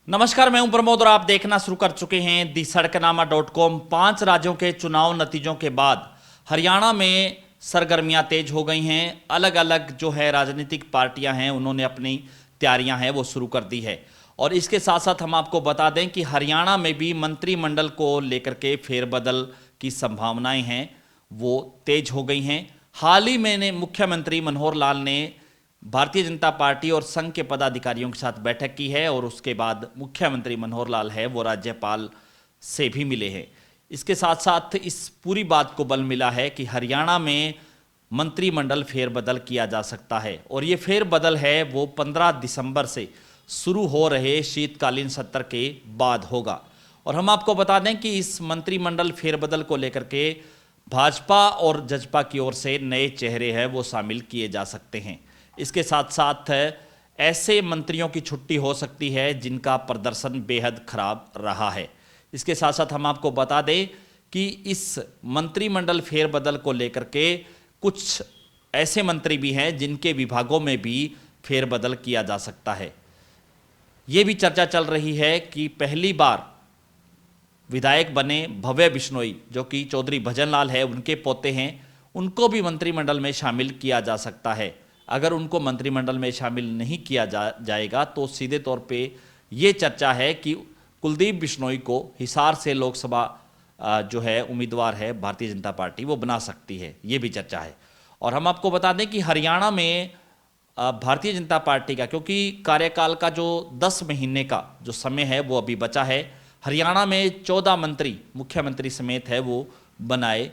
नमस्कार, मैं हूं प्रमोद और आप देखना शुरू कर चुके हैं दी सड़कनामा.com। 5 राज्यों के चुनाव नतीजों के बाद हरियाणा में सरगर्मियां तेज हो गई हैं। अलग अलग जो है राजनीतिक पार्टियां हैं, उन्होंने अपनी तैयारियां हैं वो शुरू कर दी है। और इसके साथ साथ हम आपको बता दें कि हरियाणा में भी मंत्रिमंडल को लेकर के फेरबदल की संभावनाएं हैं वो तेज हो गई हैं। हाल ही में मुख्यमंत्री मनोहर लाल ने भारतीय जनता पार्टी और संघ के पदाधिकारियों के साथ बैठक की है और उसके बाद मुख्यमंत्री मनोहर लाल है वो राज्यपाल से भी मिले हैं। इसके साथ साथ इस पूरी बात को बल मिला है कि हरियाणा में मंत्रिमंडल फेरबदल किया जा सकता है और ये फेरबदल है वो 15 दिसंबर से शुरू हो रहे शीतकालीन सत्र के बाद होगा। और हम आपको बता दें कि इस मंत्रिमंडल फेरबदल को लेकर के भाजपा और जजपा की ओर से नए चेहरे हैं वो शामिल किए जा सकते हैं। इसके साथ साथ ऐसे मंत्रियों की छुट्टी हो सकती है जिनका प्रदर्शन बेहद खराब रहा है। इसके साथ साथ हम आपको बता दें कि इस मंत्रिमंडल फेरबदल को लेकर के कुछ ऐसे मंत्री भी हैं जिनके विभागों में भी फेरबदल किया जा सकता है। ये भी चर्चा चल रही है कि पहली बार विधायक बने भव्य बिश्नोई, जो कि चौधरी भजनलाल है उनके पोते हैं, उनको भी मंत्रिमंडल में शामिल किया जा सकता है। अगर उनको मंत्रिमंडल में शामिल नहीं किया जाएगा तो सीधे तौर पे ये चर्चा है कि कुलदीप बिश्नोई को हिसार से लोकसभा जो है उम्मीदवार है भारतीय जनता पार्टी वो बना सकती है, ये भी चर्चा है। और हम आपको बता दें कि हरियाणा में भारतीय जनता पार्टी का, क्योंकि कार्यकाल का जो 10 महीने का जो समय है वो अभी बचा है, हरियाणा में 14 मंत्री मुख्यमंत्री समेत है वो बनाए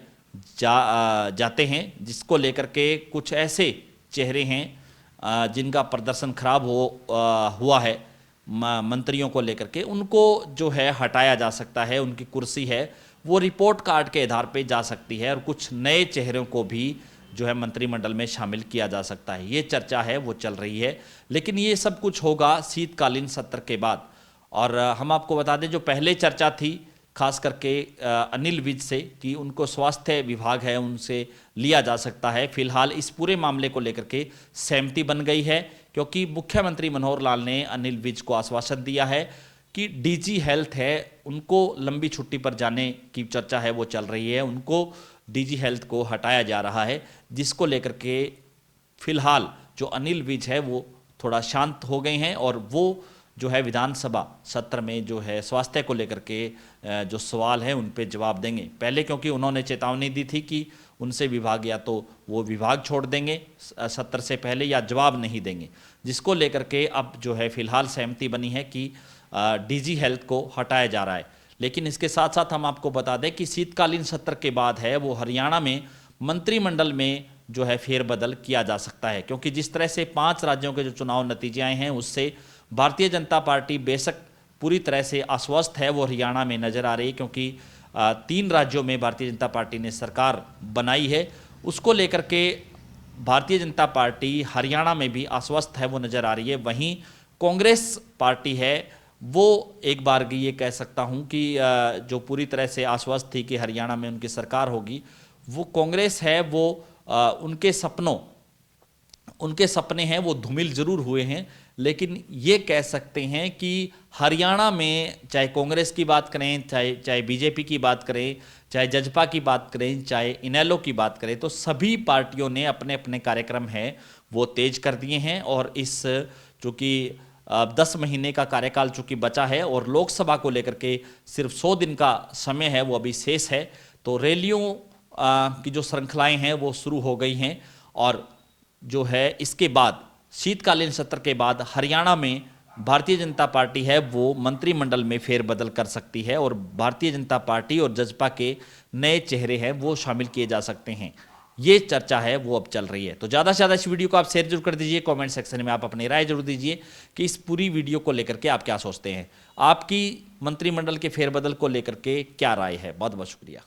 जाते हैं, जिसको लेकर के कुछ ऐसे चेहरे हैं जिनका प्रदर्शन खराब हुआ है मंत्रियों को लेकर के, उनको जो है हटाया जा सकता है। उनकी कुर्सी है वो रिपोर्ट कार्ड के आधार पे जा सकती है और कुछ नए चेहरों को भी जो है मंत्रिमंडल में शामिल किया जा सकता है। ये चर्चा है वो चल रही है, लेकिन ये सब कुछ होगा शीतकालीन सत्र के बाद। और हम आपको बता दें जो पहले चर्चा थी खास करके अनिल विज से कि उनको स्वास्थ्य विभाग है उनसे लिया जा सकता है, फिलहाल इस पूरे मामले को लेकर के सहमति बन गई है, क्योंकि मुख्यमंत्री मनोहर लाल ने अनिल विज को आश्वासन दिया है कि डीजी हेल्थ है उनको लंबी छुट्टी पर जाने की चर्चा है वो चल रही है, उनको डीजी हेल्थ को हटाया जा रहा है, जिसको लेकर के फिलहाल जो अनिल विज है वो थोड़ा शांत हो गए हैं और वो जो है विधानसभा सत्र में जो है स्वास्थ्य को लेकर के जो सवाल है उन पे जवाब देंगे। पहले क्योंकि उन्होंने चेतावनी दी थी कि उनसे विभाग या तो वो विभाग छोड़ देंगे सत्र से पहले या जवाब नहीं देंगे, जिसको लेकर के अब जो है फिलहाल सहमति बनी है कि डीजी हेल्थ को हटाया जा रहा है। लेकिन इसके साथ साथ हम आपको बता दें कि शीतकालीन सत्र के बाद है वो हरियाणा में मंत्रिमंडल में जो है फेरबदल किया जा सकता है, क्योंकि जिस तरह से 5 राज्यों के जो चुनाव नतीजे आए हैं उससे भारतीय जनता पार्टी बेशक पूरी तरह से आश्वस्त है वो हरियाणा में नज़र आ रही है, क्योंकि 3 राज्यों में भारतीय जनता पार्टी ने सरकार बनाई है, उसको लेकर के भारतीय जनता पार्टी हरियाणा में भी आश्वस्त है वो नज़र आ रही है। वहीं कांग्रेस पार्टी है वो एक बार ये कह सकता हूँ कि जो पूरी तरह से आश्वस्त थी कि हरियाणा में उनकी सरकार होगी, वो कांग्रेस है वो उनके सपने हैं वो धूमिल जरूर हुए हैं, लेकिन ये कह सकते हैं कि हरियाणा में चाहे कांग्रेस की बात करें, चाहे बीजेपी की बात करें, चाहे जजपा की बात करें, चाहे इनेलो की बात करें, तो सभी पार्टियों ने अपने अपने कार्यक्रम हैं वो तेज कर दिए हैं। और इस चूँकि 10 महीने का कार्यकाल चूँकि बचा है और लोकसभा को लेकर के सिर्फ 100 दिन का समय है वो अभी शेष है, तो रैलियों की जो श्रृंखलाएं हैं वो शुरू हो गई हैं। और जो है इसके बाद शीतकालीन सत्र के बाद हरियाणा में भारतीय जनता पार्टी है वो मंत्रिमंडल में फेरबदल कर सकती है और भारतीय जनता पार्टी और जजपा के नए चेहरे हैं वो शामिल किए जा सकते हैं। ये चर्चा है वो अब चल रही है। तो ज़्यादा से ज़्यादा इस वीडियो को आप शेयर जरूर कर दीजिए, कमेंट सेक्शन में आप अपनी राय जरूर दीजिए कि इस पूरी वीडियो को लेकर के आप क्या सोचते हैं, आपकी मंत्रिमंडल के फेरबदल को लेकर के क्या राय है। बहुत बहुत शुक्रिया।